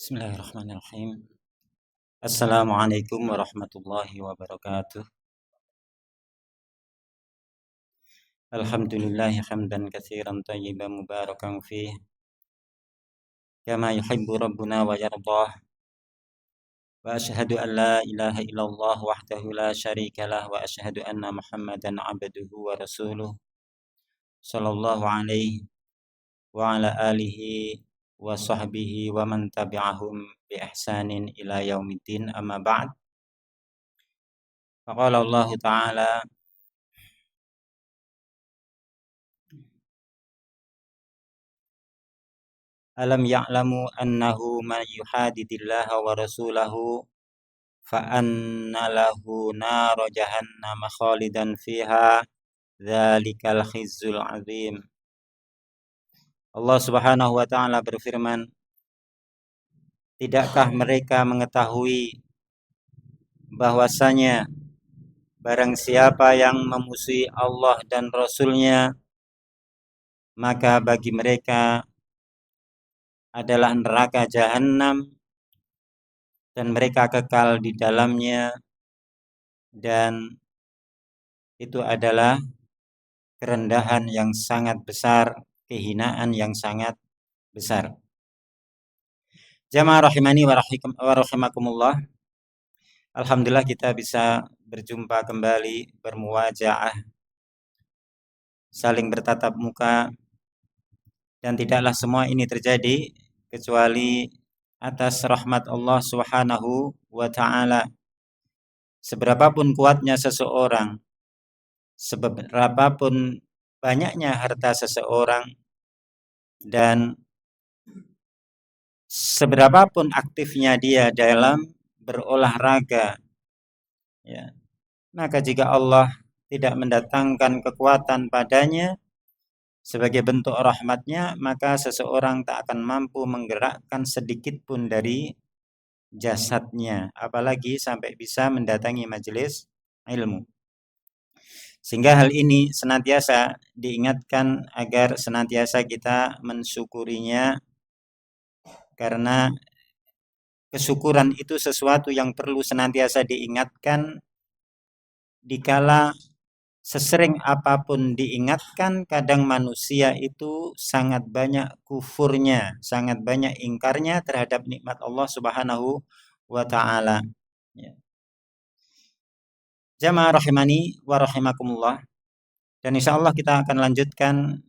Bismillahirrahmanirrahim. Assalamualaikum warahmatullahi wabarakatuh. Alhamdulillahi hamdan katsiran thayyiban mubarakan fih kama yuhibbu rabbuna wa yardah. Wa asyhadu an la ilaha illallah wahdahu la syarikalah wa asyhadu anna Muhammadan abduhu wa rasuluh sallallahu alaihi wa ala alihi wa sahbihi wa man tabi'ahum bi ihsanin ila yaumiddin, amma ba'd. Faqala Allah Ta'ala: Alam ya'lamu annahu man yuhadidillaha wa rasulahu fa anna lahu nara jahannama khalidan fiha dzalikal khizyul azim. Allah Subhanahu wa taala berfirman, tidakkah mereka mengetahui bahwasanya barang siapa yang memusuhi Allah dan Rasulnya, maka bagi mereka adalah neraka jahanam dan mereka kekal di dalamnya, dan itu adalah kerendahan yang sangat besar, kehinaan yang sangat besar. Jamaah rahimani wa rahimakumullah. Alhamdulillah kita bisa berjumpa kembali, bermuwajaah, saling bertatap muka, dan tidaklah semua ini terjadi kecuali atas rahmat Allah Subhanahu wa taala. Seberapapun kuatnya seseorang, seberapapun banyaknya harta seseorang, dan seberapapun aktifnya dia dalam berolahraga, ya, maka jika Allah tidak mendatangkan kekuatan padanya sebagai bentuk rahmatnya, maka seseorang tak akan mampu menggerakkan sedikit pun dari jasadnya, apalagi sampai bisa mendatangi majelis ilmu. Sehingga hal ini senantiasa diingatkan agar senantiasa kita mensyukurinya, karena kesyukuran itu sesuatu yang perlu senantiasa diingatkan. Dikala sesering apapun diingatkan, kadang manusia itu sangat banyak kufurnya, sangat banyak ingkarnya terhadap nikmat Allah Subhanahu wa taala. Ya. Jamaah rahimani wa rahimakumullah. Dan insyaallah kita akan lanjutkan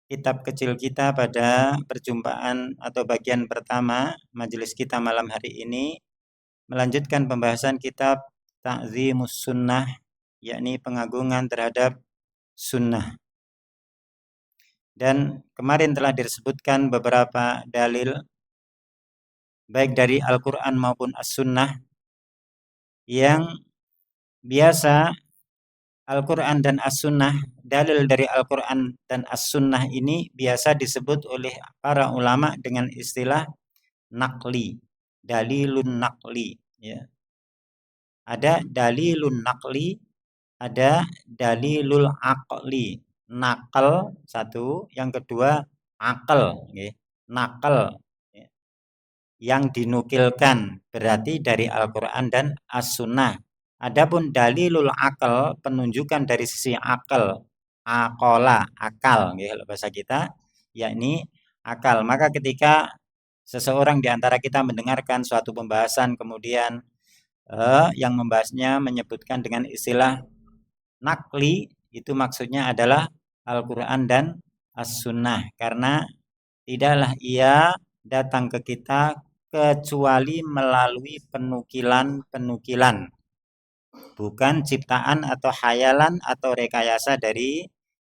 kitab kecil kita pada perjumpaan atau bagian pertama majelis kita malam hari ini, melanjutkan pembahasan kitab Ta'zimus Sunnah, yakni pengagungan terhadap sunnah. Dan kemarin telah disebutkan beberapa dalil baik dari Al-Quran maupun As-Sunnah, yang biasa Al-Quran dan As-Sunnah, dalil dari Al-Quran dan As-Sunnah ini biasa disebut oleh para ulama dengan istilah naqli, dalilun naqli, ya. Ada dalilun naqli, ada dalilul aqli. Nakal satu, yang kedua akal, okay. Nakal, ya, yang dinukilkan, berarti dari Al-Quran dan As-Sunnah. Adapun dalilul akal, penunjukan dari sisi akal, akola, akal, okay, kalau bahasa kita, yakni akal. Maka ketika seseorang di antara kita mendengarkan suatu pembahasan, kemudian yang membahasnya menyebutkan dengan istilah nakli, itu maksudnya adalah Al-Quran dan As-Sunnah, karena tidaklah ia datang ke kita kecuali melalui penukilan-penukilan, bukan ciptaan atau hayalan atau rekayasa dari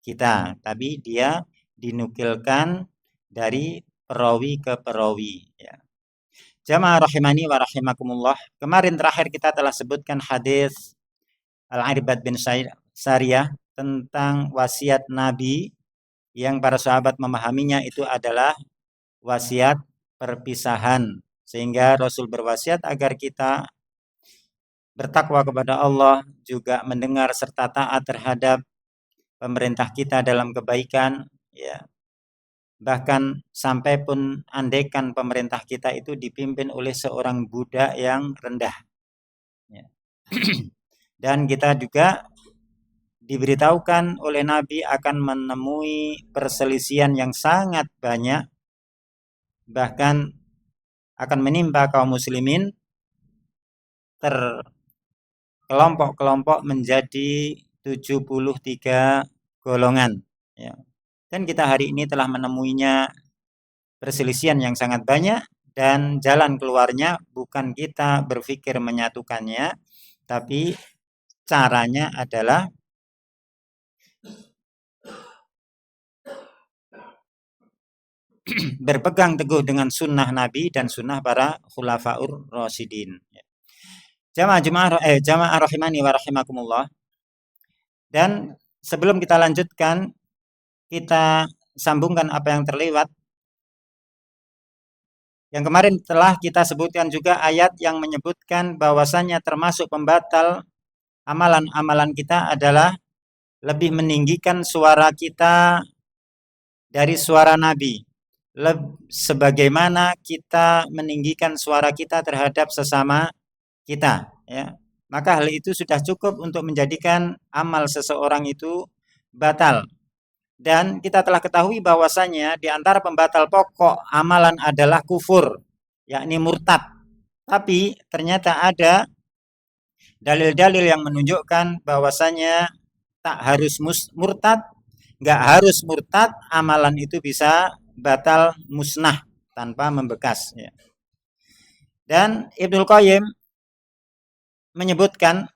kita, tapi dia dinukilkan dari perawi ke perawi, ya. Jamaah rahimani wa rahimakumullah. Kemarin terakhir kita telah sebutkan hadis Al-Irbad bin Sariyah tentang wasiat Nabi, yang para sahabat memahaminya itu adalah wasiat perpisahan, sehingga Rasul berwasiat agar kita bertakwa kepada Allah, juga mendengar serta taat terhadap pemerintah kita dalam kebaikan, ya. Bahkan sampai pun andaikan pemerintah kita itu dipimpin oleh seorang budak yang rendah. Ya. Dan kita juga diberitahukan oleh Nabi akan menemui perselisihan yang sangat banyak, bahkan akan menimpa kaum muslimin terkelompok-kelompok menjadi 73 golongan. Ya. Dan kita hari ini telah menemuinya perselisihan yang sangat banyak, dan jalan keluarnya bukan kita berpikir menyatukannya, tapi caranya adalah berpegang teguh dengan sunnah Nabi dan sunnah para khulafaur rasyidin. Jamaah rahimani wa rahimakumullah. Dan sebelum kita lanjutkan, kita sambungkan apa yang terlewat. Yang kemarin telah kita sebutkan juga ayat yang menyebutkan bahwasannya termasuk pembatal amalan-amalan kita adalah lebih meninggikan suara kita dari suara Nabi. Sebagaimana kita meninggikan suara kita terhadap sesama kita, ya. Maka hal itu sudah cukup untuk menjadikan amal seseorang itu batal. Dan kita telah ketahui bahwasanya di antara pembatal pokok amalan adalah kufur, yakni murtad. Tapi ternyata ada dalil-dalil yang menunjukkan bahwasanya tak harus murtad, nggak harus murtad, amalan itu bisa batal musnah tanpa membekas. Ya. Dan Ibnul Qayyim menyebutkan,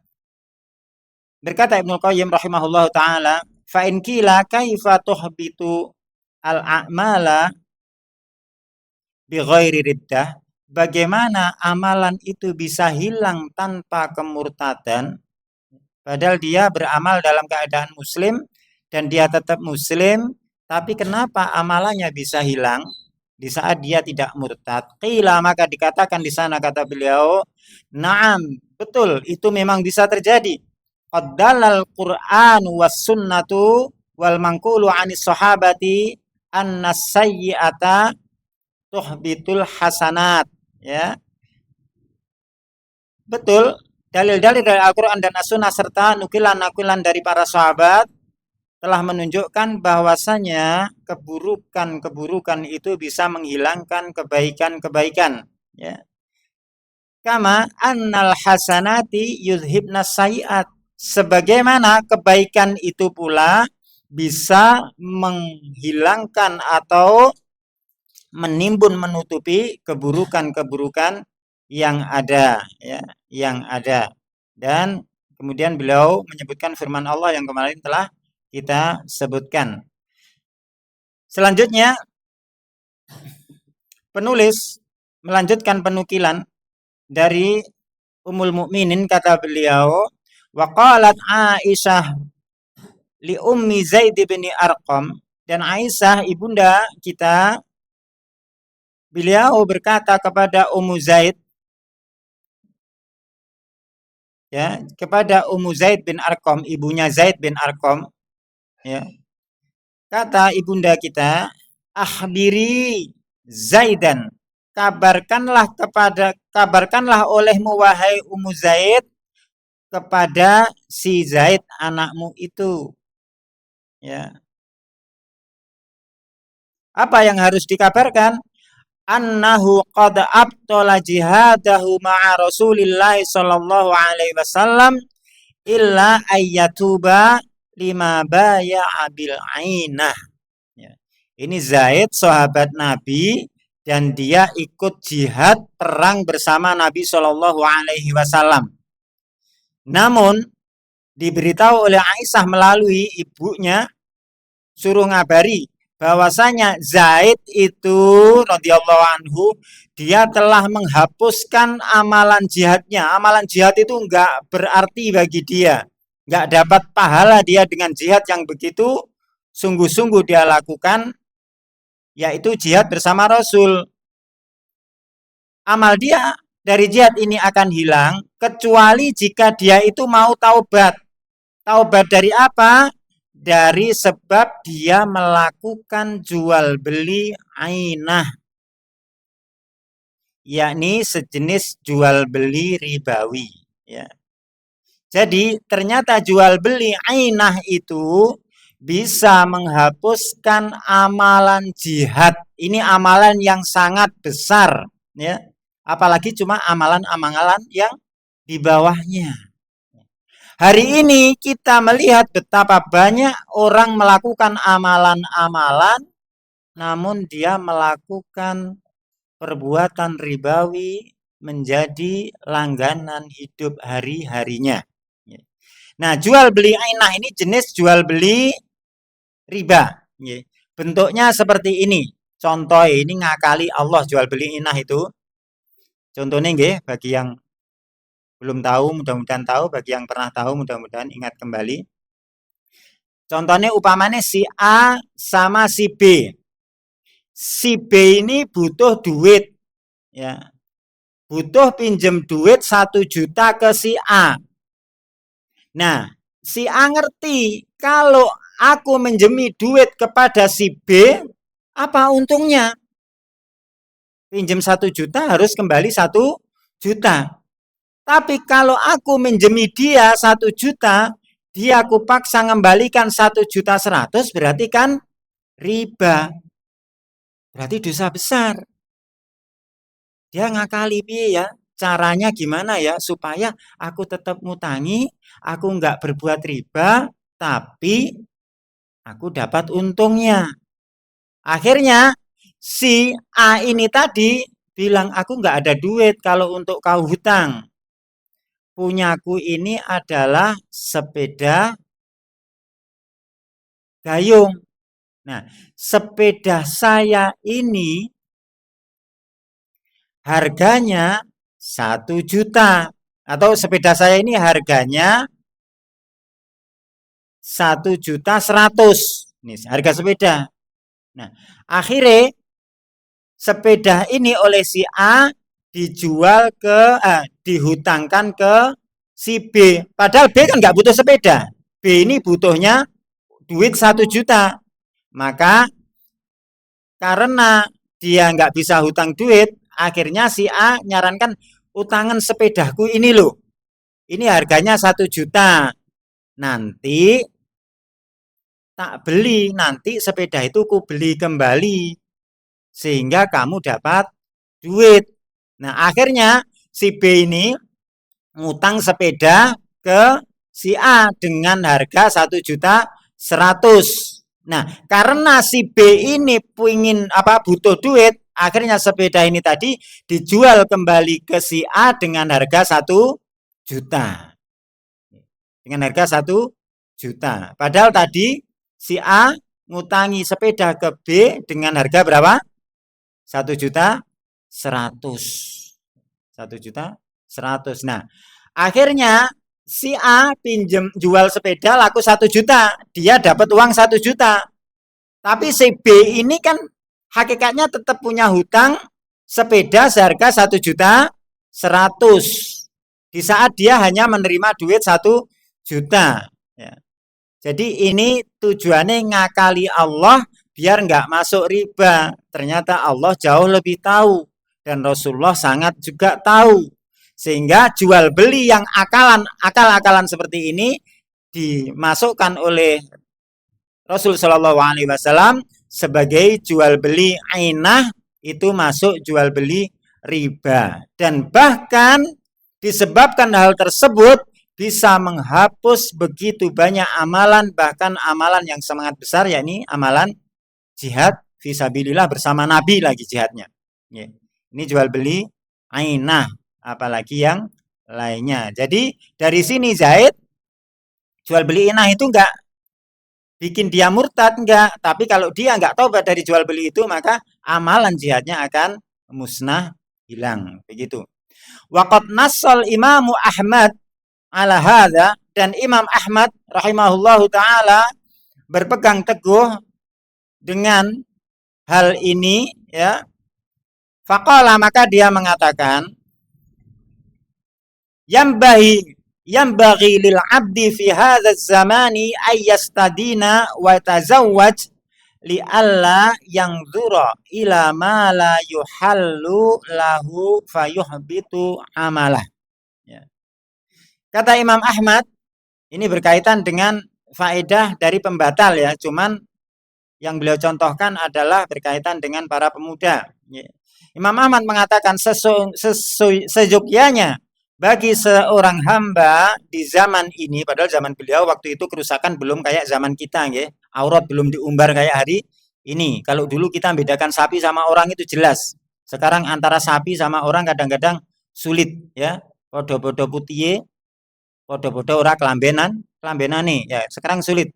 berkata Ibnul Qayyim rahimahullah ta'ala, fa'in kila kaifa tuhbitu al-a'mala bighairi riddah, bagaimana amalan itu bisa hilang tanpa kemurtadan, padahal dia beramal dalam keadaan muslim dan dia tetap muslim, tapi kenapa amalannya bisa hilang di saat dia tidak murtad? Qila, maka dikatakan di sana, kata beliau, na'am, betul, itu memang bisa terjadi. Qaddalal Qur'an was sunnatu wal manqulu 'anis sahabati annas sayyi'ata tuhbitul hasanat, ya. Betul, dalil-dalil dari Al-Qur'an dan As-Sunnah serta nukilan-nukilan dari para sahabat telah menunjukkan bahwasanya keburukan-keburukan itu bisa menghilangkan kebaikan-kebaikan, ya. Kama annal hasanati yuzhibna sayiat, sebagaimana kebaikan itu pula bisa menghilangkan atau menimbun, menutupi keburukan-keburukan yang ada, ya, yang ada. Dan kemudian beliau menyebutkan firman Allah yang kemarin telah kita sebutkan. Selanjutnya penulis melanjutkan penukilan dari Ummul Mukminin, kata beliau, wa qalat Aisyah li ummi Zaid bin Arqam, dan Aisyah ibunda kita, beliau berkata kepada Ummu Zaid, ya, kepada Ummu Zaid bin Arqam, ibunya Zaid bin Arqam, ya. Kata ibunda kita, akhbiri Zaidan, kabarkanlah olehmu wahai Ummu Zaid kepada si Zaid anakmu itu, ya. Apa yang harus dikabarkan? Annahu qad abtala jihadahu ma'a Rasulillah sallallahu alaihi wasallam illa ayyatuba lima baya'a bil ainah. Ya. Ini Zaid sahabat Nabi dan dia ikut jihad perang bersama Nabi sallallahu alaihi wasallam. Namun diberitahu oleh Aisyah melalui ibunya, suruh ngabari bahwasanya Zaid itu radhiyallahu anhu, dia telah menghapuskan amalan jihadnya. Amalan jihad itu enggak berarti bagi dia, enggak dapat pahala dia dengan jihad yang begitu sungguh-sungguh dia lakukan, yaitu jihad bersama Rasul. Amal dia dari jihad ini akan hilang kecuali jika dia itu mau taubat. Taubat dari apa? dari sebab dia melakukan jual beli ainah, yakni sejenis jual beli ribawi, ya. Jadi ternyata jual beli ainah itu bisa menghapuskan amalan jihad. Ini amalan yang sangat besar, ya. Apalagi cuma amalan-amalan yang di bawahnya. Hari ini kita melihat betapa banyak orang melakukan amalan-amalan, namun dia melakukan perbuatan ribawi menjadi langganan hidup hari-harinya. Nah, jual beli ainah ini jenis jual beli riba. Bentuknya seperti ini. Contoh ini ngakali Allah jual beli ainah itu. Contohnya nggih, bagi yang belum tahu mudah-mudahan tahu, bagi yang pernah tahu mudah-mudahan ingat kembali. Contohnya upamanya si A sama si B. Si B ini butuh duit, ya. Butuh pinjem duit 1 juta ke si A. Nah, si A ngerti kalau aku menjemi duit kepada si B, apa untungnya? Pinjem 1 juta harus kembali 1 juta. Tapi kalau aku menjemi dia 1 juta, dia aku paksa ngembalikan 1 juta 100, berarti kan riba. Berarti dosa besar. Dia ngakali piye ya? Caranya gimana ya supaya aku tetap ngutangi, aku nggak berbuat riba, tapi aku dapat untungnya. Akhirnya si A ini tadi bilang aku nggak ada duit kalau untuk kau hutang. Punyaku ini adalah sepeda gayung. Nah, sepeda saya ini harganya 1 juta. Atau sepeda saya ini harganya 1.100.000. Ini harga sepeda. Nah, akhirnya sepeda ini oleh si A dijual dihutangkan ke si B. Padahal B kan nggak butuh sepeda. B ini butuhnya duit 1 juta. Maka karena dia nggak bisa hutang duit, akhirnya si A nyarankan utangan sepedaku ini loh. Ini harganya 1 juta. Nanti tak beli, nanti sepeda itu ku beli kembali sehingga kamu dapat duit. Nah, akhirnya si B ini ngutang sepeda ke si A dengan harga 1 juta 100. Nah, karena si B ini butuh duit, akhirnya sepeda ini tadi dijual kembali ke si A dengan harga 1 juta. Dengan harga 1 juta. Padahal tadi si A ngutangi sepeda ke B dengan harga berapa? 1 juta 100. 1 juta 100. Nah, akhirnya si A pinjem jual sepeda laku 1 juta. Dia dapat uang 1 juta. Tapi si B ini kan hakikatnya tetap punya hutang sepeda seharga 1 juta 100. Di saat dia hanya menerima duit 1 juta. Ya. Jadi ini tujuannya ngakali Allah biar nggak masuk riba. Ternyata Allah jauh lebih tahu dan Rasulullah sangat juga tahu. Sehingga jual beli yang akal-akalan seperti ini dimasukkan oleh Rasul Shallallahu Alaihi Wasallam sebagai jual beli ainah, itu masuk jual beli riba. Dan bahkan disebabkan hal tersebut bisa menghapus begitu banyak amalan, bahkan amalan yang sangat besar, yakni amalan jihad fisabilillah bersama Nabi lagi jihadnya. Ini jual beli ainah, apalagi yang lainnya. Jadi dari sini Zaid, jual beli ainah itu enggak bikin dia murtad, enggak. Tapi kalau dia enggak taubat dari jual beli itu, maka amalan jihadnya akan musnah, hilang. Begitu. Waqad nassal Imamu Ahmad ala hadza, dan Imam Ahmad rahimahullahu taala berpegang teguh dengan hal ini, ya. Faqala, maka dia mengatakan, Yanbaghi lil 'abdi fi hadzal zamani ay yastadina wa tazawwaj li alla yanzura ila ma la yuhallu lahu fayuhbitu amalah. Ya. Kata Imam Ahmad, ini berkaitan dengan faedah dari pembatal ya, cuman yang beliau contohkan adalah berkaitan dengan para pemuda. Ya. Imam Ahmad mengatakan seyogyanya bagi seorang hamba di zaman ini, padahal zaman beliau waktu itu kerusakan belum kayak zaman kita, ya. Aurat belum diumbar kayak hari ini. Kalau dulu kita membedakan sapi sama orang itu jelas. Sekarang antara sapi sama orang kadang-kadang sulit, ya. Podo-podo putih, podo-podo ora kelambenane, ya. Sekarang sulit.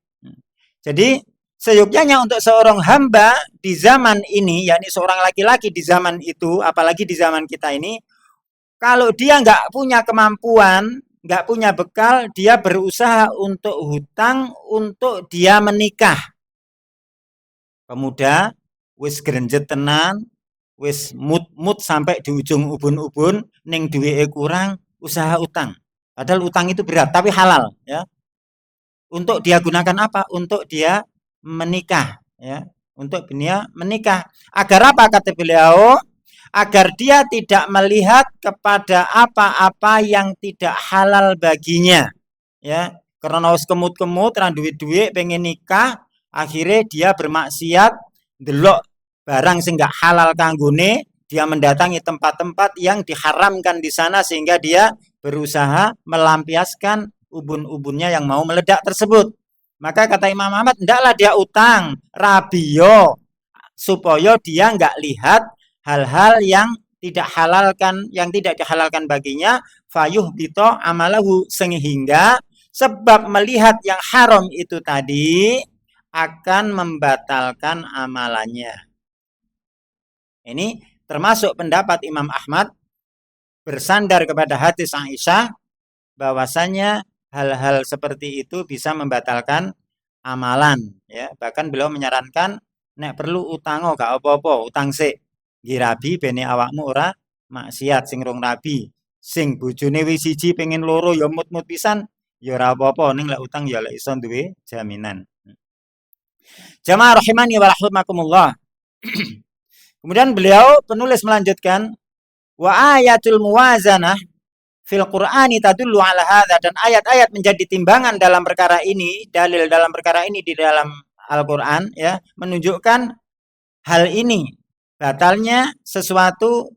Jadi seyogyanya untuk seorang hamba di zaman ini, yakni seorang laki-laki di zaman itu, apalagi di zaman kita ini, kalau dia nggak punya kemampuan, nggak punya bekal, dia berusaha untuk hutang untuk dia menikah. Pemuda, wis grenjet tenan, wis mut sampai di ujung ubun-ubun, ning duweke kurang, usaha utang. Padahal utang itu berat, tapi halal, ya. Untuk dia gunakan apa? Untuk dia menikah, ya. Untuk dia menikah. Agar apa kata beliau? Agar dia tidak melihat kepada apa-apa yang tidak halal baginya, ya. Karena wis kemut-kemut ra duwe-duwe pengen nikah, akhirnya dia bermaksiat, delok barang sing gak halal kanggone, dia mendatangi tempat-tempat yang diharamkan di sana sehingga dia berusaha melampiaskan ubun-ubunnya yang mau meledak tersebut. Maka kata Imam Ahmad, hendaklah dia utang rabio supaya dia nggak lihat hal-hal yang tidak halalkan, yang tidak dihalalkan baginya, fayuh bito amalahu, sehingga sebab melihat yang haram itu tadi akan membatalkan amalannya. Ini termasuk pendapat Imam Ahmad bersandar kepada hadis Aisyah bahwasanya hal-hal seperti itu bisa membatalkan amalan, ya. Bahkan beliau menyarankan nek perlu utango gak apa-apa, utang sik. Nggih rabi bene awakmu ora maksiat sing rong rabi. Sing bojone wis siji pengen loro ya mut-mut pisan, ya ora apa-apa ning lek utang ya lek iso duwe jaminan. Jamaah rahimani wa rahimakumullah. Kemudian beliau penulis melanjutkan wa ayatul muwazanah fil Qur'ani tadullu ala hadza, dan ayat-ayat menjadi timbangan dalam perkara ini, dalil dalam perkara ini di dalam Al-Qur'an, ya, menunjukkan hal ini. Batalnya sesuatu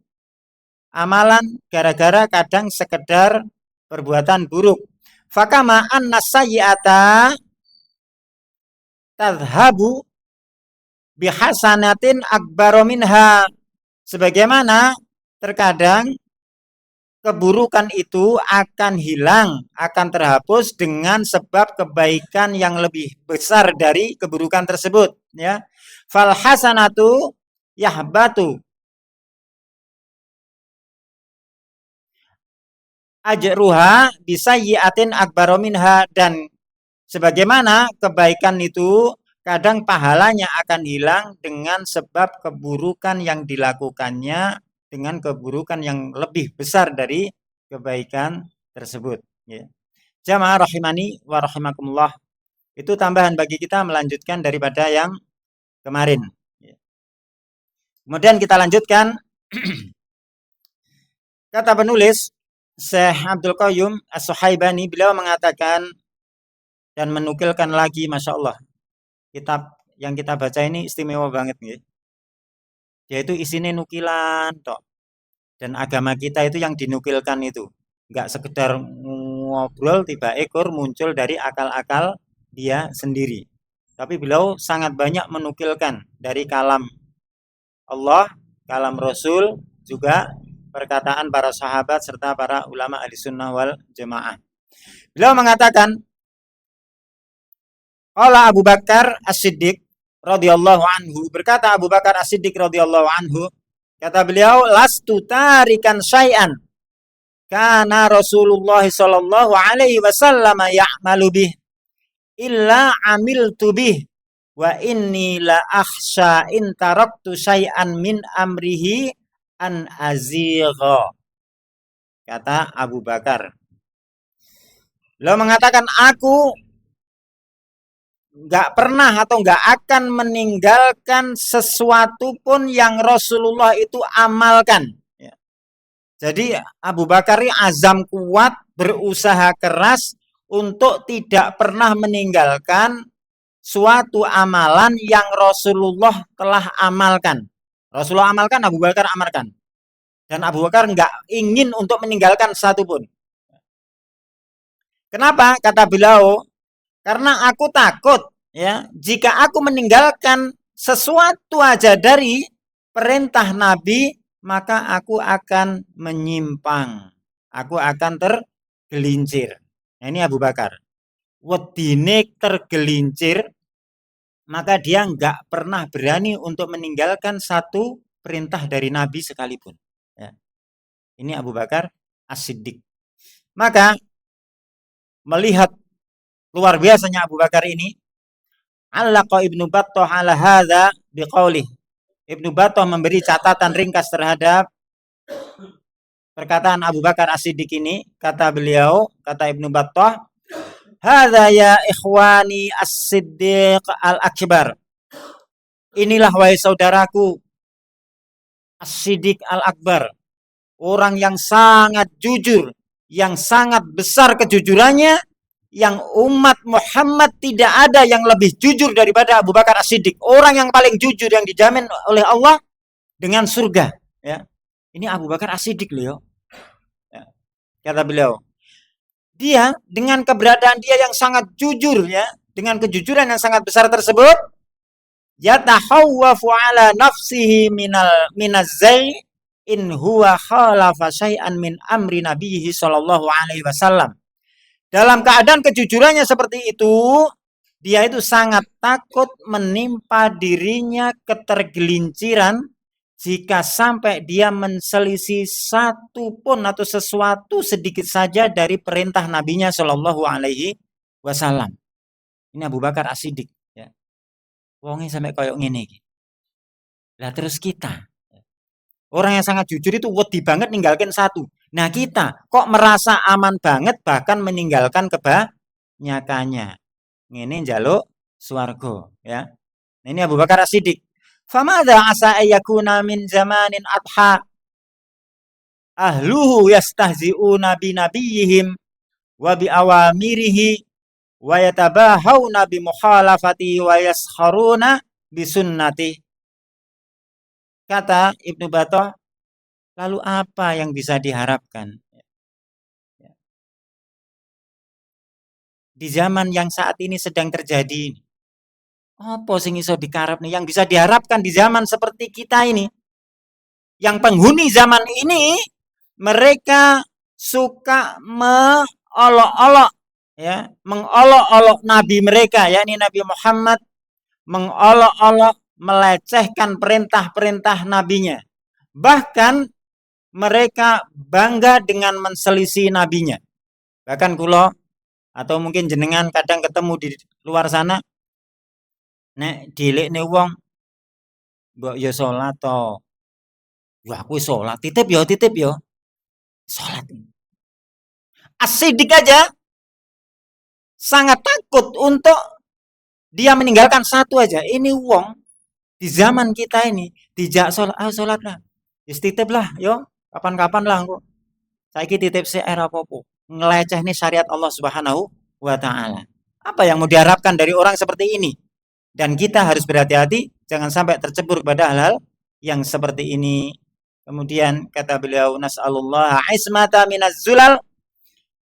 amalan gara-gara kadang sekedar perbuatan buruk. Fakama anna sayyi'ata tadhhabu bihasanatin akbaro minha. Sebagaimana terkadang keburukan itu akan hilang, akan terhapus dengan sebab kebaikan yang lebih besar dari keburukan tersebut, ya. Fal hasanatu yahbatu ajruha bisayyi'atin akbaro minha, dan sebagaimana kebaikan itu kadang pahalanya akan hilang dengan sebab keburukan yang dilakukannya dengan keburukan yang lebih besar dari kebaikan tersebut, ya. Jamaah rahimani wa rahimakumullah. Itu tambahan bagi kita melanjutkan daripada yang kemarin. Kemudian kita lanjutkan. Kata penulis Syekh Abdul Qayyum As-Suhaibani, beliau mengatakan dan menukilkan lagi, Masya Allah, kitab yang kita baca ini istimewa banget, nih. Yaitu isinya nukilan toh. Dan agama kita itu yang dinukilkan itu nggak sekedar ngobrol tiba ekor muncul dari akal-akal dia sendiri, tapi beliau sangat banyak menukilkan dari kalam Allah, kalam Rasul, juga perkataan para sahabat serta para ulama ahlussunnah wal jamaah. Beliau mengatakan, qala Abu Bakar As-Siddiq radhiyallahu anhu, berkata Abu Bakar As-Siddiq radhiyallahu anhu, kata beliau, lastu tarikan syai'an kana Rasulullah sallallahu alaihi wasallam ya'malu bih illa amiltu bih wa inni la akhsha in taraktu syai'an min amrihi an azigha. Kata Abu Bakar, Beliau mengatakan, aku nggak pernah atau nggak akan meninggalkan sesuatu pun yang Rasulullah itu amalkan. Ya. Jadi Abu Bakar ini azam kuat, berusaha keras untuk tidak pernah meninggalkan suatu amalan yang Rasulullah telah amalkan. Rasulullah amalkan, Abu Bakar amalkan. Dan Abu Bakar nggak ingin untuk meninggalkan satu pun. Kenapa? Kata beliau, karena aku takut ya, jika aku meninggalkan sesuatu aja dari perintah Nabi, maka aku akan menyimpang. Aku akan tergelincir. Nah, ini Abu Bakar. Wedine tergelincir, maka dia nggak pernah berani untuk meninggalkan satu perintah dari Nabi sekalipun. Ya. Ini Abu Bakar As-Siddiq. Maka melihat luar biasanya Abu Bakar ini, Allaqa Ibnu Battah ala hadza biqaulih. Ibnu Battah memberi catatan ringkas terhadap perkataan Abu Bakar As-Siddiq ini. Kata beliau, kata Ibnu Battah, hadza ya ikhwani As-Siddiq al-Akbar. Inilah wahai saudaraku As-Siddiq al-Akbar, orang yang sangat jujur, yang sangat besar kejujurannya, yang umat Muhammad tidak ada yang lebih jujur daripada Abu Bakar As-Siddiq. Orang yang paling jujur yang dijamin oleh Allah dengan surga. Ya. Ini Abu Bakar As-Siddiq loh. Ya. Kata beliau, dia dengan keberadaan dia yang sangat jujur ya, dengan kejujuran yang sangat besar tersebut, yatahawwafu ala nafsihi minaz-zai in huwa khalafa syai'an min amri nabiyhi sallallahu alaihi wasallam. Dalam keadaan kejujurannya seperti itu, dia itu sangat takut menimpa dirinya ketergelinciran jika sampai dia menselisih satu pun atau sesuatu sedikit saja dari perintah nabinya Shallallahu Alaihi Wasallam. Ini Abu Bakar As-Siddiq. Ya. Wongnya sampai koyok ngene. Lah terus kita, orang yang sangat jujur itu wedi banget ninggalkan satu. Nah kita kok merasa aman banget bahkan meninggalkan kebanyakannya. Ini njaluk swarga ya. Nah, ini Abu Bakar As-Siddiq. Famadza asa ayyakuna min zamanin adha ahluhu yastahzi'una bi nabiyihim wa bi awamirihi wa yatabahawna bi mukhalafati wa yaskharuna bi sunnati. Kata Ibnu Battah, lalu apa yang bisa diharapkan? Di zaman yang saat ini sedang terjadi. Apa sing iso dikarep nih? Yang bisa diharapkan di zaman seperti kita ini. Yang penghuni zaman ini, mereka suka mengolok-olok ya, mengolok-olok nabi mereka, yakni Nabi Muhammad, mengolok-olok, melecehkan perintah-perintah nabinya. Bahkan mereka bangga dengan menselisih nabinya. Bahkan kulo atau mungkin jenengan kadang ketemu di luar sana, nek dilekne wong mbok ya salat to. Ya aku salat, titip yo. Salat. As-Siddiq aja sangat takut untuk dia meninggalkan satu aja. Ini wong di zaman kita ini dijak salat, salat lah. Wis titip lah yo, kapan-kapan lah kok. Saiki titip CR apa-apa. Ngeleceh nih syariat Allah Subhanahu wa taala. Apa yang mau diharapkan dari orang seperti ini? Dan kita harus berhati-hati jangan sampai tercebur pada hal-hal yang seperti ini. Kemudian kata beliau, nas'alullah ismata minaz zulal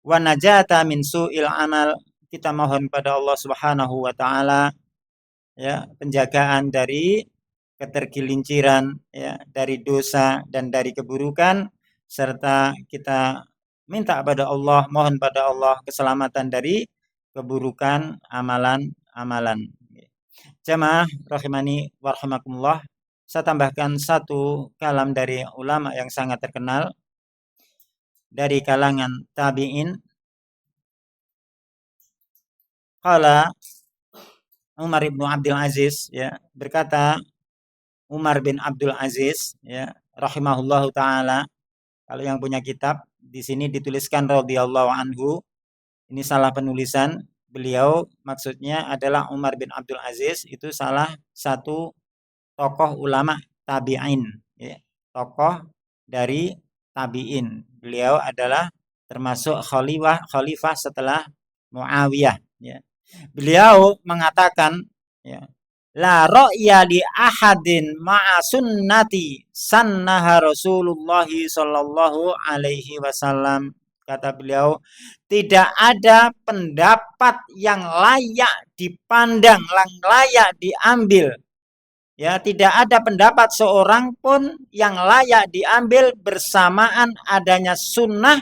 wa najata min su'il amal. Kita mohon pada Allah Subhanahu wa taala ya, penjagaan dari ketergelinciran ya, dari dosa dan dari keburukan, serta kita minta pada Allah, mohon pada Allah keselamatan dari keburukan amalan-amalan. Jamaah rahimani warahmatullah. Saya tambahkan satu kalam dari ulama yang sangat terkenal dari kalangan tabi'in. Qala Umar bin Abdul Aziz ya, berkata Umar bin Abdul Aziz ya, rahimahullahu taala. Kalau yang punya kitab di sini dituliskan radhiyallahu anhu. ini salah penulisan. Beliau maksudnya adalah Umar bin Abdul Aziz, itu salah satu tokoh ulama tabi'in, ya. Tokoh dari tabi'in. Beliau adalah termasuk khalifah setelah Muawiyah, ya. Beliau mengatakan, ya, la ra'ya li ahadin ma'a sunnati sannaha Rasulullah sallallahu alaihi wasallam. Kata beliau, tidak ada pendapat yang layak dipandang, yang layak diambil. Ya, tidak ada pendapat seorang pun yang layak diambil bersamaan adanya sunnah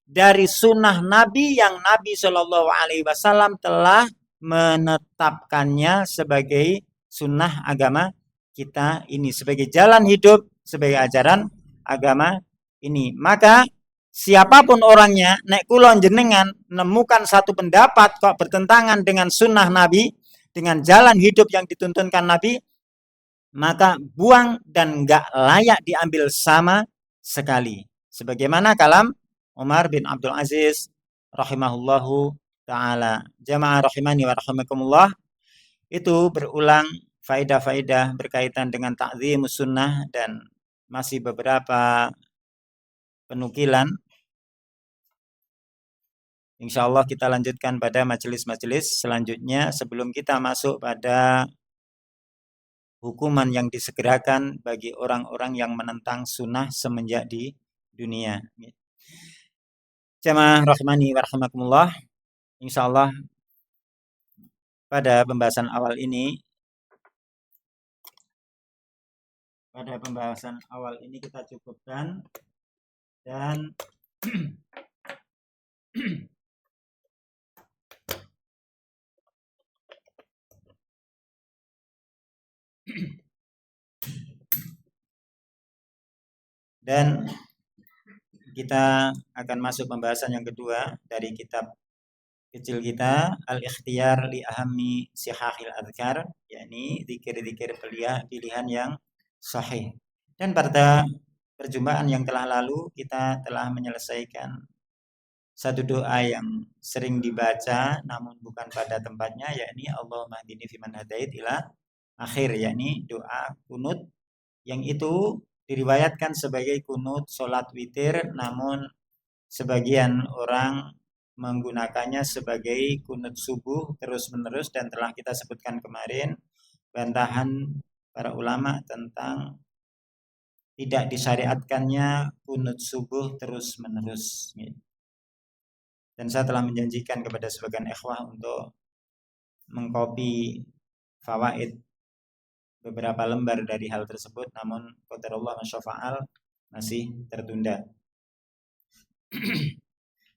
dari sunnah Nabi yang Nabi Shallallahu Alaihi Wasallam telah menetapkannya sebagai sunnah agama kita ini, sebagai jalan hidup, sebagai ajaran agama ini. Maka siapapun orangnya, nek kulon jenengan menemukan satu pendapat kok bertentangan dengan sunnah Nabi, dengan jalan hidup yang dituntunkan Nabi, maka buang dan enggak layak diambil sama sekali. Sebagaimana kalam Umar bin Abdul Aziz rahimahullahu ta'ala. Jamaah rahimani wa rahimakumullah, itu berulang faedah-faedah berkaitan dengan ta'zimus sunnah dan masih beberapa penukilan. Insya Allah kita lanjutkan pada majelis-majelis selanjutnya sebelum kita masuk pada hukuman yang disegerakan bagi orang-orang yang menentang sunnah semenjak di dunia. Jamaah rahmani wa rahimakumullah, insya Allah pada pembahasan awal ini kita cukupkan dan dan kita akan masuk pembahasan yang kedua dari kitab kecil kita, Al-Ikhtiyar li Ahammi Sihahil Adhkar, yakni zikir-zikir pilihan yang sahih. Dan pada perjumpaan yang telah lalu kita telah menyelesaikan satu doa yang sering dibaca namun bukan pada tempatnya, yakni Allahumma hdini fiman hadait ila akhir, yakni doa kunut yang itu diriwayatkan sebagai kunut sholat witir, namun sebagian orang menggunakannya sebagai kunut subuh terus-menerus, dan telah kita sebutkan kemarin bantahan para ulama tentang tidak disyariatkannya kunut subuh terus-menerus. Dan saya telah menjanjikan kepada sebagian ikhwah untuk mengkopi fawaid beberapa lembar dari hal tersebut, namun qadarullah masyafa'al masih tertunda.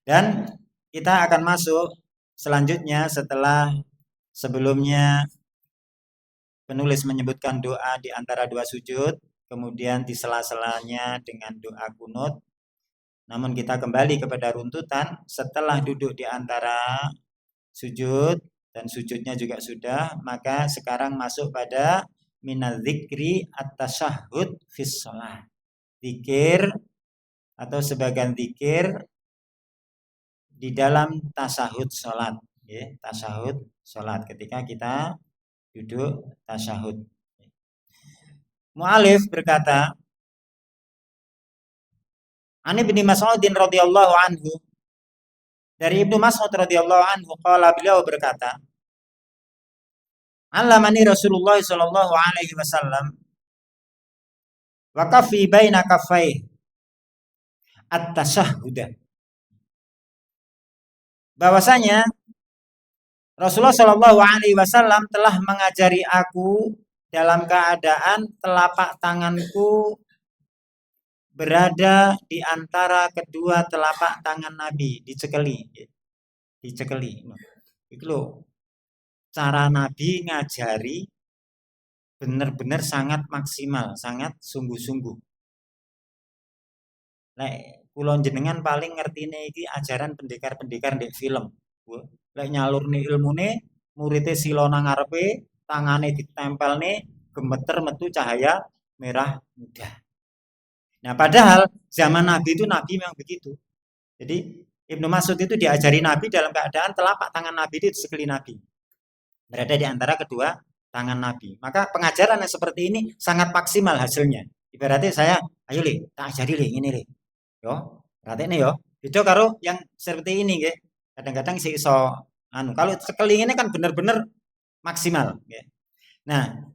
Dan kita akan masuk selanjutnya setelah sebelumnya penulis menyebutkan doa di antara dua sujud, kemudian di sela-selanya dengan doa kunut. Namun kita kembali kepada runtutan setelah duduk di antara sujud dan sujudnya juga sudah, maka sekarang masuk pada minadzikri at-tasyahhud fis shalah. Zikir atau sebagian zikir di dalam tasyahud salat, ya, tasyahud salat ketika kita duduk tasyahud. Mu'alif berkata, An Ibnu Mas'ud radhiyallahu anhu, dari Ibnu Mas'ud radhiyallahu anhu, qala, beliau berkata, Allamani Rasulullah sallallahu alaihi wasallam wa kafi baina kaffai at-tasyahhud. Bahwasanya Rasulullah Shallallahu Alaihi Wasallam telah mengajari aku dalam keadaan telapak tanganku berada di antara kedua telapak tangan Nabi, dicekeli. Itu loh, cara Nabi ngajari benar-benar sangat maksimal, sangat sungguh-sungguh. Kulon jenengan paling ngertine iki ajaran pendekar-pendekar di film. Lek nyalurne ilmune, muridé sila nang ngarepe, tangane ditempelne, gemeter metu cahaya merah muda. Nah, padahal zaman Nabi itu Nabi memang begitu. Jadi Ibnu Mas'ud itu diajari Nabi dalam keadaan telapak tangan Nabi itu sekeli Nabi. Berada di antara kedua tangan Nabi. Maka pengajaran yang seperti ini sangat maksimal hasilnya. Ibaratnya saya, ayo li, tak ajari li, ini li. Yo, berarti ini yo. Itu karo yang seperti ini, nggih. Kadang-kadang sih iso kalau sekeli ini kan benar-benar maksimal, nggih. Nah,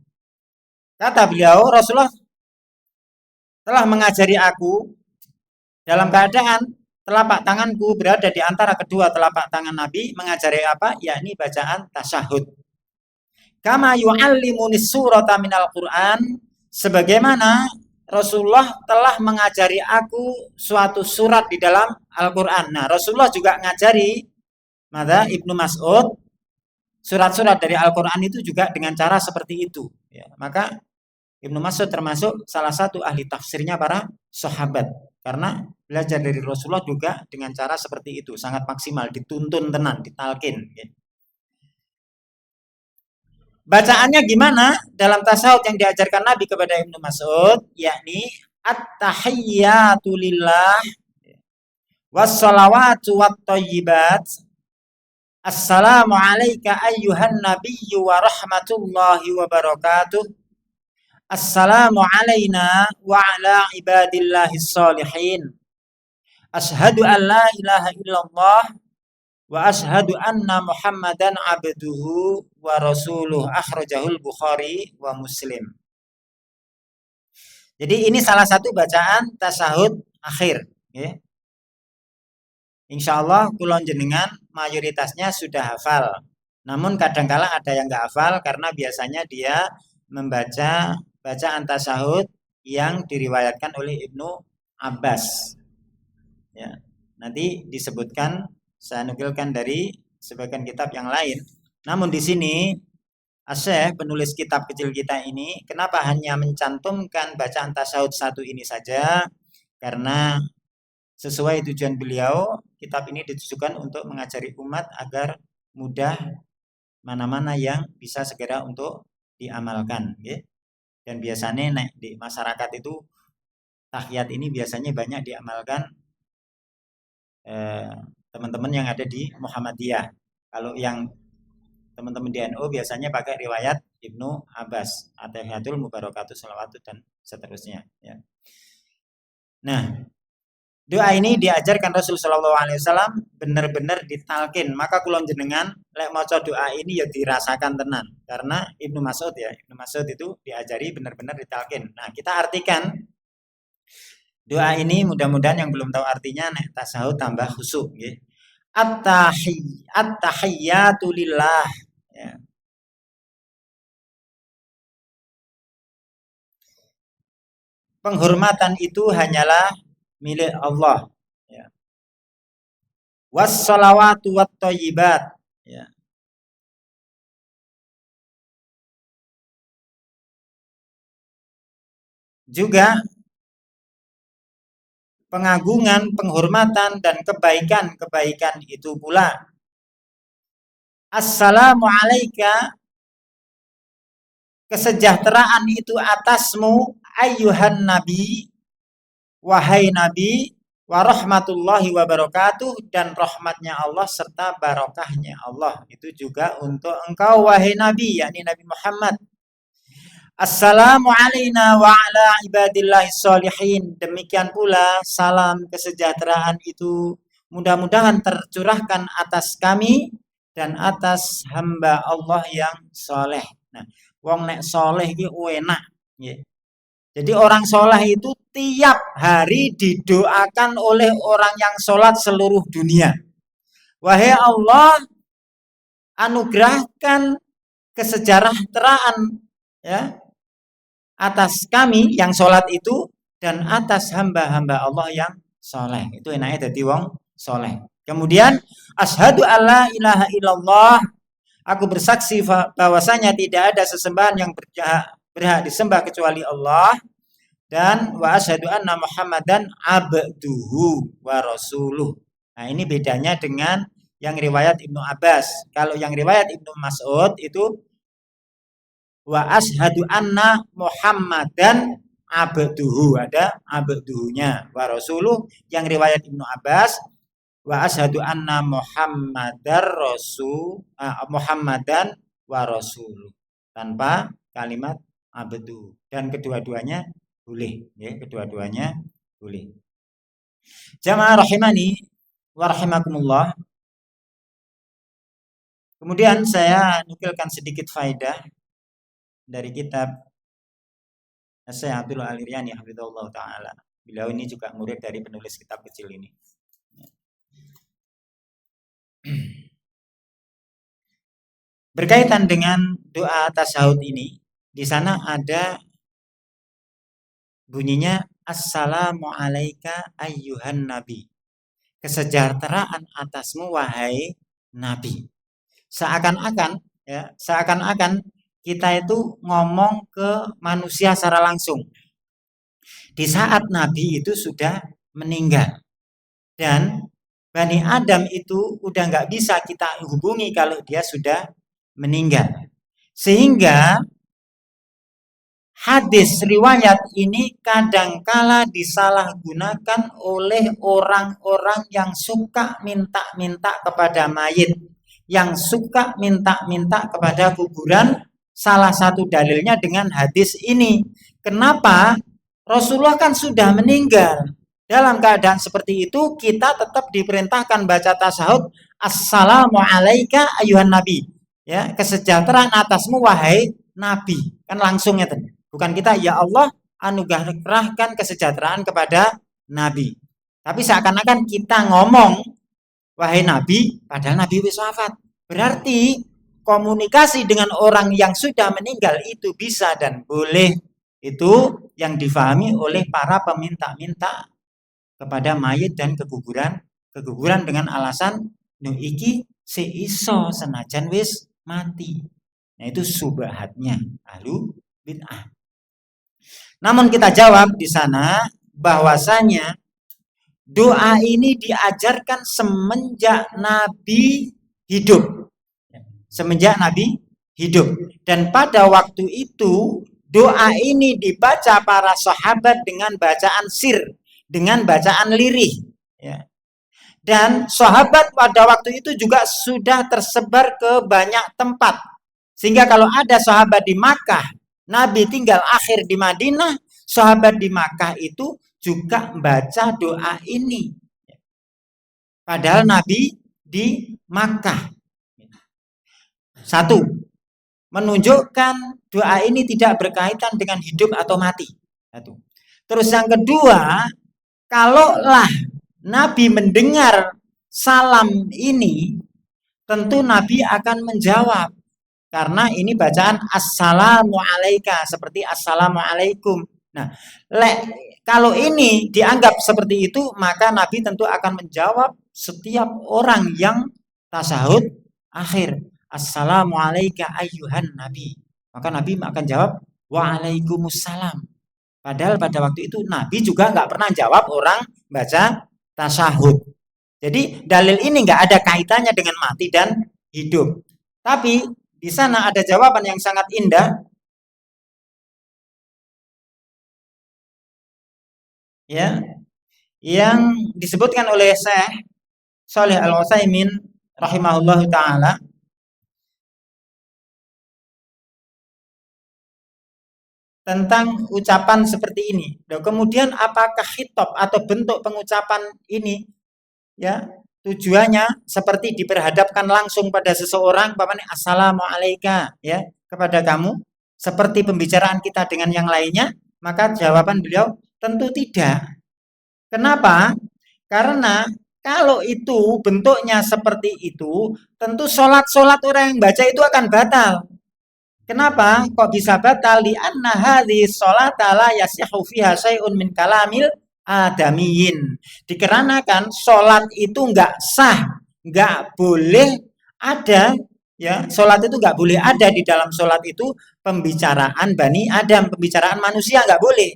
kata beliau, Rasulullah telah mengajari aku dalam keadaan telapak tanganku berada di antara kedua telapak tangan Nabi, mengajari apa? Yakni bacaan tasyahud. Kama yu'allimuni surata minal Qur'an, sebagaimana Rasulullah telah mengajari aku suatu surat di dalam Al-Qur'an. Nah, Rasulullah juga ngajari Ibnu Mas'ud surat-surat dari Al-Qur'an itu juga dengan cara seperti itu, ya. Maka Ibnu Mas'ud termasuk salah satu ahli tafsirnya para sahabat, karena belajar dari Rasulullah juga dengan cara seperti itu, sangat maksimal, dituntun tenan, ditalkin. Bacaannya gimana dalam tasawuf yang diajarkan Nabi kepada Ibnu Mas'ud, yakni at-tahiyyatu lillah was-shalawatu wat-thayyibat. Assalamu alayka ayyuhan nabiyyu wa rahmatullahi wa barakatuh. Assalamu alayna wa ala ibadillahis salihin. Ashhadu an la ilaha illallah wa ashhadu anna Muhammadan abduhu wa rasuluh. Akhrajahul Bukhari wa Muslim. Jadi ini salah satu bacaan tasyahud akhir, ya. Insyaallah kulon jenengan mayoritasnya sudah hafal. Namun kadangkala ada yang nggak hafal karena biasanya dia membaca bacaan tasyahud yang diriwayatkan oleh Ibnu Abbas. Ya, nanti disebutkan, saya nukilkan dari sebagian kitab yang lain. Namun di sini Asy-Syaikh penulis kitab kecil kita ini kenapa hanya mencantumkan bacaan tasyahud satu ini saja? Karena sesuai tujuan beliau, kitab ini ditujukan untuk mengajari umat agar mudah mana-mana yang bisa segera untuk diamalkan, ya. Dan biasanya di masyarakat itu tahiyat ini biasanya banyak diamalkan teman-teman yang ada di Muhammadiyah. Kalau yang teman-teman di NU biasanya pakai riwayat Ibnu Abbas, At-Tahiyatul Mubarakatuh Shalawatu dan seterusnya, ya. Nah, doa ini diajarkan Rasul sallallahu alaihi wasallam benar-benar ditalkin. Maka kulon jenengan lek maca doa ini ya dirasakan tenan. Karena Ibnu Mas'ud itu diajari benar-benar ditalkin. Nah, kita artikan doa ini, mudah-mudahan yang belum tahu artinya nek tasyahud tambah khusyuk, nggih. At-tahiyyatu lillah, ya. Penghormatan itu hanyalah milik Allah, ya. Was-shalawatu wat-thayyibat, ya. Juga pengagungan, penghormatan dan kebaikan-kebaikan itu pula. Assalamu alayka, kesejahteraan itu atasmu, ayyuhan nabi, wahai nabi, wa rahmatullahi wa barakatuh, dan rahmatnya Allah serta barokahnya Allah itu juga untuk engkau wahai nabi, yakni Nabi Muhammad. Assalamu alayna wa ala ibadillahis salihin, demikian pula salam kesejahteraan itu mudah-mudahan tercurahkan atas kami dan atas hamba Allah yang soleh. Nah, wong nek soleh iki enak, nggih. Jadi orang soleh itu tiap hari didoakan oleh orang yang sholat seluruh dunia. Wahai Allah, anugerahkan kesejahteraan, ya, atas kami yang sholat itu dan atas hamba-hamba Allah yang soleh. Itu enaknya jadi wong soleh. Kemudian asyhadu alla ilaha illallah, aku bersaksi bahwasanya tidak ada sesembahan yang berhak disembah kecuali Allah, dan wa asyhadu anna Muhammadan abduhu wa rasuluh. Nah, ini bedanya dengan yang riwayat Ibnu Abbas. Kalau yang riwayat Ibnu Mas'ud itu wa asyhadu anna Muhammadan abduhu, ada abduhunya, wa rasuluh. Yang riwayat Ibnu Abbas wa asyhadu anna Muhammadan wa rasuluh, tanpa kalimat abdu, dan kedua-duanya boleh, ya, kedua-duanya boleh. Jamaah rahimani wa rahimakumullah. Kemudian saya nukilkan sedikit faedah dari kitab Syekh Abdul Aliryani hafizahullah taala. Beliau ini juga murid dari penulis kitab kecil ini. Berkaitan dengan doa tasyahud ini, di sana ada bunyinya assalamu alayka ayyuhan nabi. Kesejahteraan atasmu wahai nabi. Seakan-akan kita itu ngomong ke manusia secara langsung. Di saat nabi itu sudah meninggal. Dan Bani Adam itu udah nggak bisa kita hubungi kalau dia sudah meninggal. Sehingga hadis riwayat ini kadangkala disalahgunakan oleh orang-orang yang suka minta-minta kepada mayit, yang suka minta-minta kepada kuburan. Salah satu dalilnya dengan hadis ini. Kenapa? Rasulullah kan sudah meninggal. Dalam keadaan seperti itu, kita tetap diperintahkan baca tasyahud, assalamu alayka ayyuhan nabi. Ya, kesejahteraan atasmu wahai nabi. Kan langsungnya tadi. Bukan kita, ya Allah anugerahkan kesejahteraan kepada nabi. Tapi seakan-akan kita ngomong wahai nabi, padahal nabi wis wafat. Berarti komunikasi dengan orang yang sudah meninggal itu bisa dan boleh. Itu yang difahami oleh para peminta-minta kepada mayit dan keguguran dengan alasan no iki seiso senajan wis mati. Nah, itu subhatnya ahlu bid'ah. Namun kita jawab di sana bahwasanya doa ini diajarkan semenjak Nabi hidup. Semenjak Nabi hidup. Dan pada waktu itu doa ini dibaca para sahabat dengan bacaan sir, dengan bacaan lirih, ya. Dan sahabat pada waktu itu juga sudah tersebar ke banyak tempat. Sehingga kalau ada sahabat di Makkah, Nabi tinggal akhir di Madinah, sahabat di Makkah itu juga baca doa ini. Padahal Nabi di Makkah. Satu, menunjukkan doa ini tidak berkaitan dengan hidup atau mati. Satu. Terus yang kedua, kalaulah Nabi mendengar salam ini, tentu Nabi akan menjawab. Karena ini bacaan assalamu alayka, seperti assalamualaikum. Nah, kalau ini dianggap seperti itu, maka Nabi tentu akan menjawab setiap orang yang tasyahud akhir. Assalamu alayka ayyuhan nabi. Maka Nabi akan jawab waalaikumsalam. Padahal pada waktu itu Nabi juga nggak pernah jawab orang baca tasyahud. Jadi dalil ini nggak ada kaitannya dengan mati dan hidup. Tapi di sana ada jawaban yang sangat indah. Ya, yang disebutkan oleh Syekh Shalih Al-Utsaimin rahimahullahu taala tentang ucapan seperti ini. Dan kemudian apakah khitab atau bentuk pengucapan ini, ya, tujuannya seperti diperhadapkan langsung pada seseorang, pamannya assalamualaikum, ya, kepada kamu, seperti pembicaraan kita dengan yang lainnya? Maka jawaban beliau tentu tidak. Kenapa? Karena kalau itu bentuknya seperti itu, tentu sholat orang yang baca itu akan batal. Kenapa? Kok bisa batal? Li anna hadhihi sholata la yasihu fiha syai'un min kalamil adamiyin. Dikarenakan sholat itu enggak sah, enggak boleh ada, ya, sholat itu enggak boleh ada di dalam sholat itu pembicaraan Bani Adam, pembicaraan manusia enggak boleh.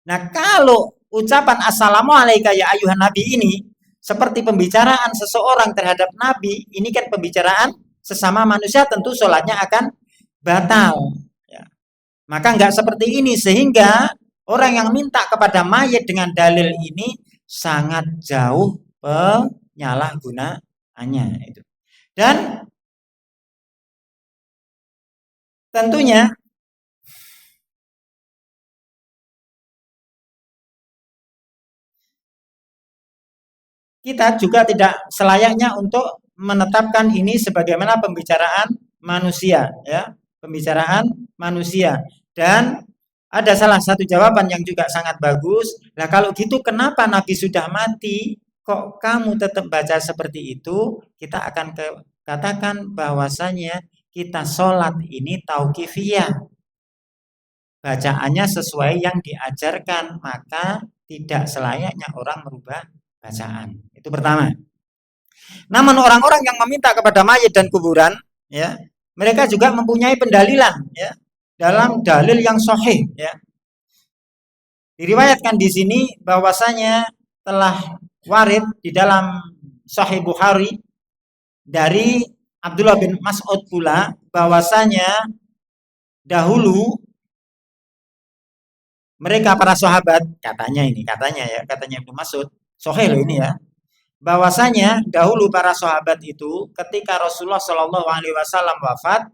Nah, kalau ucapan assalamualaikum ya ayuhan nabi ini seperti pembicaraan seseorang terhadap nabi, ini kan pembicaraan sesama manusia, tentu sholatnya akan batal, ya. Maka enggak seperti ini, sehingga orang yang minta kepada mayit dengan dalil ini sangat jauh penyalahgunaannya itu. Dan tentunya kita juga tidak selayaknya untuk menetapkan ini sebagaimana pembicaraan manusia, ya, pembicaraan manusia. Dan ada salah satu jawaban yang juga sangat bagus. Nah, kalau gitu kenapa Nabi sudah mati, kok kamu tetap baca seperti itu? Kita akan katakan bahwasanya kita sholat ini tauqifiyah. Bacaannya sesuai yang diajarkan, maka tidak selayaknya orang merubah bacaan. Itu pertama. Namun orang-orang yang meminta kepada mayit dan kuburan, ya, mereka juga mempunyai pendalilan, ya, dalam dalil yang sahih, ya. Diriwayatkan di sini bahwasanya telah warid di dalam Sahih Bukhari dari Abdullah bin Mas'ud pula bahwasanya dahulu mereka para sahabat, katanya Ibnu Mas'ud, sahih loh ini, ya, bahwasanya dahulu para sahabat itu ketika Rasulullah Shallallahu Alaihi Wasallam wafat,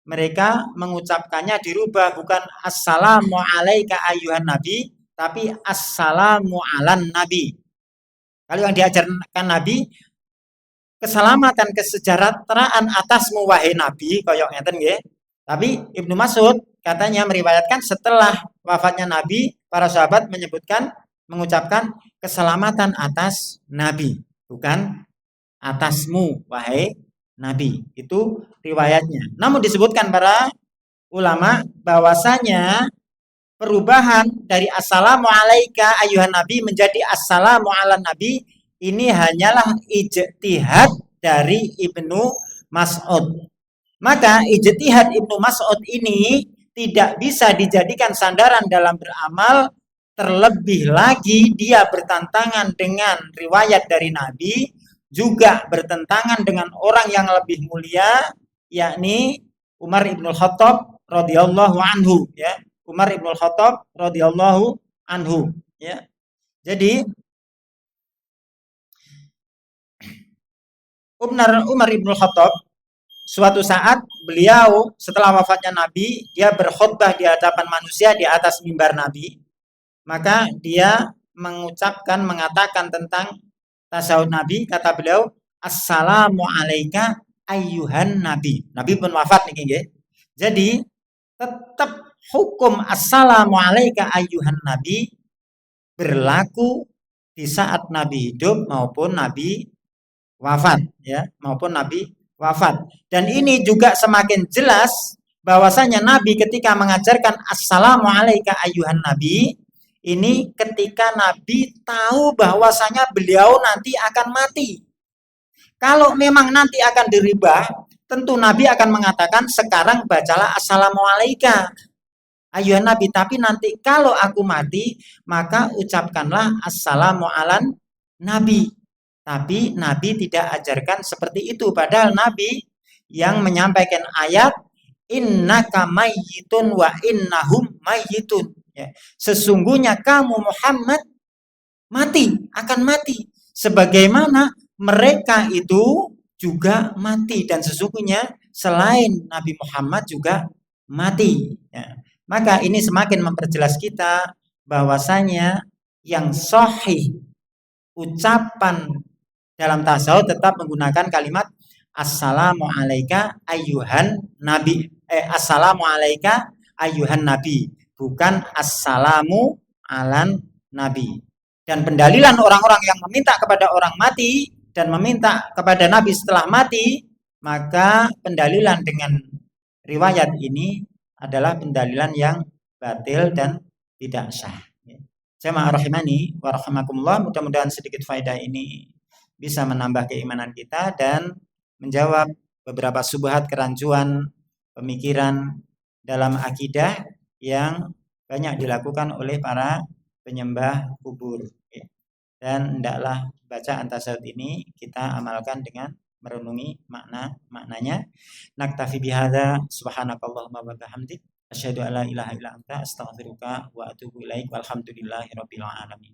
mereka mengucapkannya dirubah, bukan assalamu alaika ayyuhan nabi, tapi assalamu alan nabi. Kalau yang diajarkan Nabi, keselamatan kesejahteraan atasmu wahai nabi, koyok ngeten nggih. Tapi Ibnu Mas'ud katanya meriwayatkan setelah wafatnya Nabi, para sahabat mengucapkan keselamatan atas Nabi, bukan atasmu wahai Nabi. Itu riwayatnya. Namun disebutkan para ulama bahwasanya perubahan dari assalamu alaika ayyuhan nabi menjadi assalamu ala nabi ini hanyalah ijtihad dari Ibnu Mas'ud. Maka ijtihad Ibnu Mas'ud ini tidak bisa dijadikan sandaran dalam beramal, terlebih lagi dia bertentangan dengan riwayat dari Nabi, juga bertentangan dengan orang yang lebih mulia, yakni Umar ibnul Khattab radhiyallahu anhu, ya. Umar ibnul Khattab radhiyallahu anhu, ya. Jadi Umar ibnul Khattab suatu saat beliau setelah wafatnya Nabi, dia berkhutbah di hadapan manusia di atas mimbar Nabi. Maka dia mengatakan tentang tasawuf Nabi, kata beliau, assalamu alaika ayyuhan nabi. Nabi pun wafat nih, nggih. Jadi tetap hukum assalamu alaika ayyuhan nabi berlaku di saat Nabi hidup maupun Nabi wafat, ya, maupun Nabi wafat. Dan ini juga semakin jelas bahwasanya Nabi ketika mengajarkan assalamu alaika ayyuhan nabi, ini ketika Nabi tahu bahwasanya beliau nanti akan mati. Kalau memang nanti akan dirubah, tentu Nabi akan mengatakan sekarang bacalah assalamu alaika ayyuhan nabi, tapi nanti kalau aku mati maka ucapkanlah assalamu alan nabi. Tapi Nabi tidak ajarkan seperti itu, padahal Nabi yang menyampaikan ayat innaka mayyitun wa innahum mayyitun, ya. Sesungguhnya kamu Muhammad akan mati sebagaimana mereka itu juga mati, dan sesungguhnya selain Nabi Muhammad juga mati, ya. Maka ini semakin memperjelas kita bahwasanya yang sahih ucapan dalam tasawuf tetap menggunakan kalimat assalamu alaika ayyuhan nabi, assalamu alaika ayyuhan nabi, bukan assalamu alan nabi. Dan pendalilan orang-orang yang meminta kepada orang mati dan meminta kepada Nabi setelah mati, maka pendalilan dengan riwayat ini adalah pendalilan yang batil dan tidak sah. Jamaah rahimani wa rahimakumullah, mudah-mudahan sedikit faedah ini bisa menambah keimanan kita dan menjawab beberapa subhat kerancuan pemikiran dalam akidah yang banyak dilakukan oleh para penyembah kubur. Dan hendaklah bacaan tasawuf ini kita amalkan dengan merenungi maknanya. Naktafi bihadza, subhanakallahumma wa bihamdik, asyhadu an la ilaha illa anta, astaghfiruka wa atubu ilaik, walhamdulillahirabbil alamin.